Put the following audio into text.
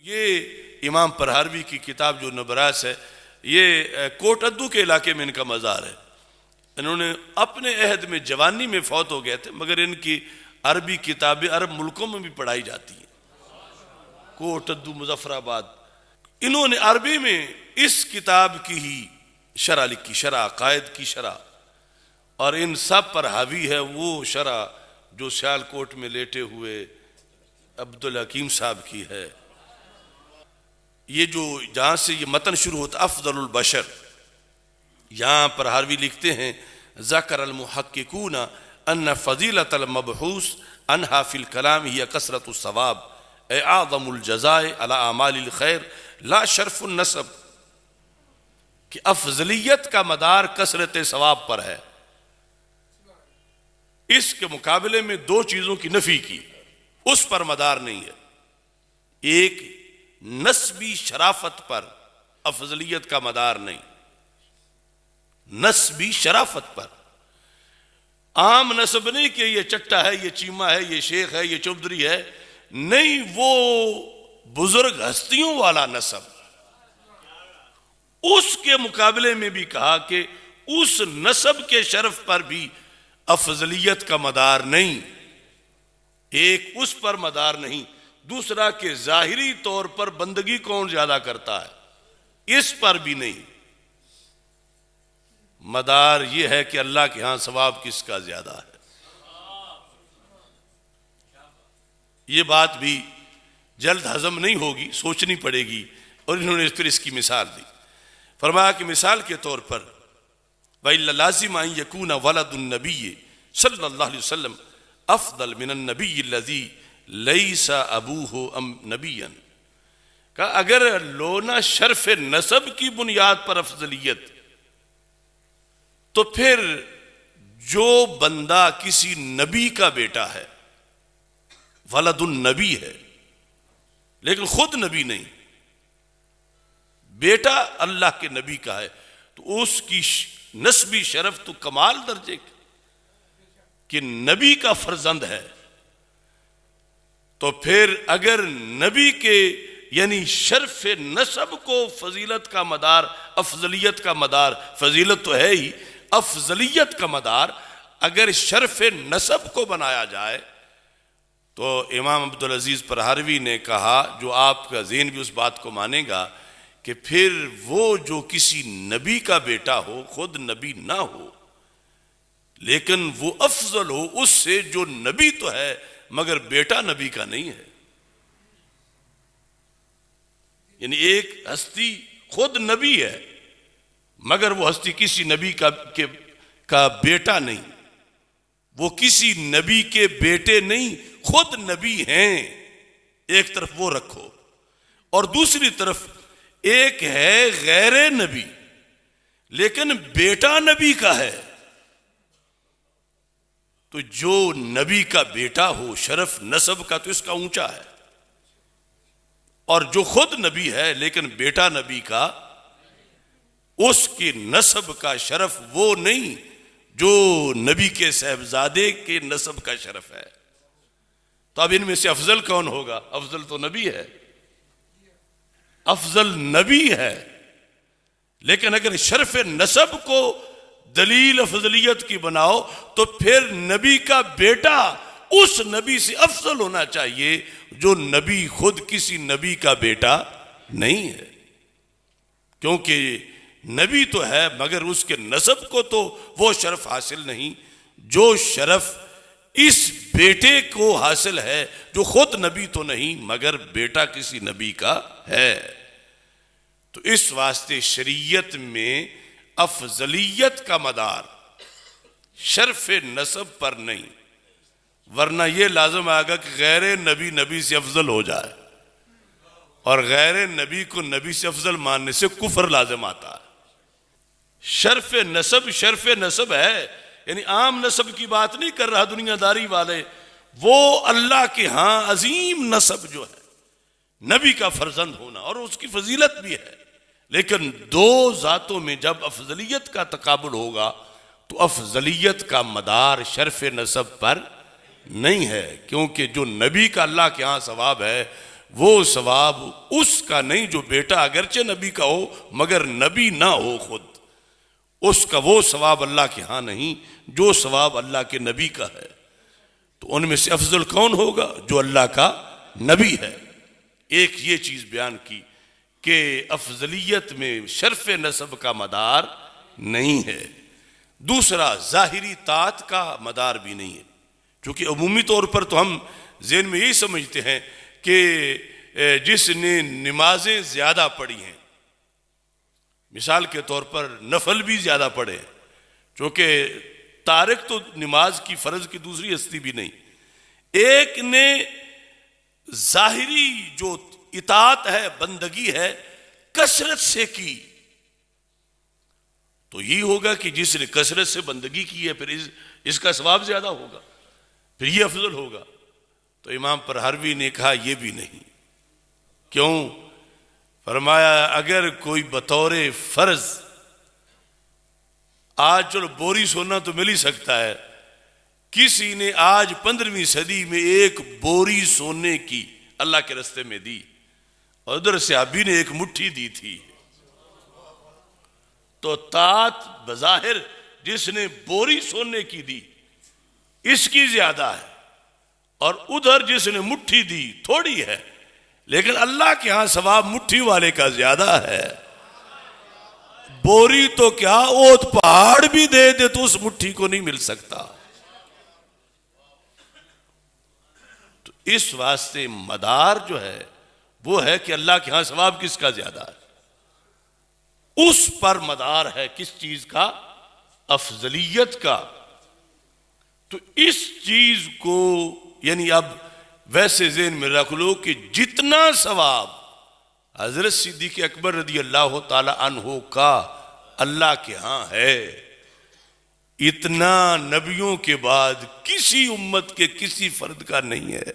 یہ امام پرہاروی کی کتاب جو نبراس ہے، یہ کوٹ ادو کے علاقے میں ان کا مزار ہے. انہوں نے اپنے عہد میں جوانی میں فوت ہو گئے تھے، مگر ان کی عربی کتابیں عرب ملکوں میں بھی پڑھائی جاتی ہیں. کوٹ ادو، مظفر آباد. انہوں نے عربی میں اس کتاب کی ہی شرح لکھی، شرح عقائد کی شرح، اور ان سب پر حاوی ہے وہ شرح جو سیال کوٹ میں لیٹے ہوئے عبدالحکیم صاحب کی ہے. یہ جو جہاں سے یہ متن شروع ہوتا افضل البشر، یہاں پر حاوی لکھتے ہیں ذکر المحققون ان فضیلت المبحوث عنہا فی الکلام ہی کثرت الثواب اے اعظم الجزاء علی اعمال الخیر لا شرف النسب، کہ افضلیت کا مدار کثرت ثواب پر ہے. اس کے مقابلے میں دو چیزوں کی نفی کی، اس پر مدار نہیں ہے. ایک نسبی شرافت پر افضلیت کا مدار نہیں، نسبی شرافت پر. عام نسب نہیں کہ یہ چٹا ہے، یہ چیمہ ہے، یہ شیخ ہے، یہ چودھری ہے، نہیں، وہ بزرگ ہستیوں والا نسب. اس کے مقابلے میں بھی کہا کہ اس نسب کے شرف پر بھی افضلیت کا مدار نہیں. ایک اس پر مدار نہیں، دوسرا کہ ظاہری طور پر بندگی کون زیادہ کرتا ہے، اس پر بھی نہیں. مدار یہ ہے کہ اللہ کے ہاں ثواب کس کا زیادہ ہے. یہ بات بھی جلد ہضم نہیں ہوگی، سوچنی پڑے گی. اور انہوں نے پھر اس کی مثال دی. فرمایا کہ مثال کے طور پر وَإِلَّا لَازِمَ أَن يَكُونَ وَلَدُ النَّبِيِّ صلی اللہ علیہ وسلم افضل من النبی الذی لیس ابوہ نبیا، کہ اگر لونا شرف نسب کی بنیاد پر افضلیت، تو پھر جو بندہ کسی نبی کا بیٹا ہے، ولد النبی ہے لیکن خود نبی نہیں، بیٹا اللہ کے نبی کا ہے، تو اس کی نسبی شرف تو کمال درجے کی کہ نبی کا فرزند ہے. تو پھر اگر نبی کے یعنی شرف نسب کو فضیلت کا مدار، افضلیت کا مدار، فضیلت تو ہے ہی، افضلیت کا مدار اگر شرف نسب کو بنایا جائے، تو امام عبدالعزیز پرہاروی نے کہا، جو آپ کا ذہن بھی اس بات کو مانے گا، کہ پھر وہ جو کسی نبی کا بیٹا ہو، خود نبی نہ ہو لیکن وہ افضل ہو اس سے جو نبی تو ہے مگر بیٹا نبی کا نہیں ہے. یعنی ایک ہستی خود نبی ہے مگر وہ ہستی کسی نبی کا بیٹا نہیں، وہ کسی نبی کے بیٹے نہیں، خود نبی ہیں. ایک طرف وہ رکھو، اور دوسری طرف ایک ہے غیر نبی لیکن بیٹا نبی کا ہے. تو جو نبی کا بیٹا ہو شرف نسب کا تو اس کا اونچا ہے، اور جو خود نبی ہے لیکن بیٹا نبی کا، اس کی نسب کا شرف وہ نہیں جو نبی کے صاحبزادے کے نسب کا شرف ہے. تو اب ان میں سے افضل کون ہوگا؟ افضل تو نبی ہے، افضل نبی ہے. لیکن اگر شرف نسب کو دلیل افضلیت کی بناؤ تو پھر نبی کا بیٹا اس نبی سے افضل ہونا چاہیے جو نبی خود کسی نبی کا بیٹا نہیں ہے. کیونکہ نبی تو ہے مگر اس کے نسب کو تو وہ شرف حاصل نہیں جو شرف اس بیٹے کو حاصل ہے جو خود نبی تو نہیں مگر بیٹا کسی نبی کا ہے. تو اس واسطے شریعت میں افضلیت کا مدار شرف نسب پر نہیں، ورنہ یہ لازم آگا کہ غیر نبی نبی سے افضل ہو جائے، اور غیر نبی کو نبی سے افضل ماننے سے کفر لازم آتا ہے. شرف نسب ہے، یعنی عام نسب کی بات نہیں کر رہا دنیا داری والے، وہ اللہ کے ہاں عظیم نسب جو ہے نبی کا فرزند ہونا، اور اس کی فضیلت بھی ہے. لیکن دو ذاتوں میں جب افضلیت کا تقابل ہوگا تو افضلیت کا مدار شرف نسب پر نہیں ہے، کیونکہ جو نبی کا اللہ کے ہاں ثواب ہے وہ ثواب اس کا نہیں جو بیٹا اگرچہ نبی کا ہو مگر نبی نہ ہو خود، اس کا وہ ثواب اللہ کے ہاں نہیں جو ثواب اللہ کے نبی کا ہے۔ تو ان میں سے افضل کون ہوگا؟ جو اللہ کا نبی ہے۔ ایک یہ چیز بیان کی کہ افضلیت میں شرف نسب کا مدار نہیں ہے۔ دوسرا، ظاہری طاعت کا مدار بھی نہیں ہے، چونکہ عمومی طور پر تو ہم ذہن میں یہی سمجھتے ہیں کہ جس نے نمازیں زیادہ پڑھی ہیں، مثال کے طور پر نفل بھی زیادہ پڑھے ہیں، چونکہ تارک تو نماز کی فرض کی دوسری ہستی بھی نہیں، ایک نے ظاہری جو اطاعت ہے، بندگی ہے، کثرت سے کی، تو یہ ہوگا کہ جس نے کثرت سے بندگی کی ہے پھر اس کا ثواب زیادہ ہوگا، پھر یہ افضل ہوگا۔ تو امام پرہروی نے کہا یہ بھی نہیں۔ کیوں؟ فرمایا اگر کوئی بطور فرض، آج چلو بوری سونا تو مل ہی سکتا ہے، کسی نے آج 15ویں صدی میں ایک بوری سونے کی اللہ کے راستے میں دی، اور ادھر صحابی نے ایک مٹھی دی تھی، تو طاعت بظاہر جس نے بوری سونے کی دی اس کی زیادہ ہے، اور ادھر جس نے مٹھی دی تھوڑی ہے، لیکن اللہ کے ہاں ثواب مٹھی والے کا زیادہ ہے۔ بوری تو کیا اوت پہاڑ بھی دے دے تو اس مٹھی کو نہیں مل سکتا۔ تو اس واسطے مدار جو ہے وہ ہے کہ اللہ کے ہاں ثواب کس کا زیادہ ہے، اس پر مدار ہے کس چیز کا؟ افضلیت کا۔ تو اس چیز کو یعنی اب ویسے ذہن میں رکھ لو کہ جتنا ثواب حضرت صدیق اکبر رضی اللہ تعالی عنہ کا اللہ کے ہاں ہے، اتنا نبیوں کے بعد کسی امت کے کسی فرد کا نہیں ہے۔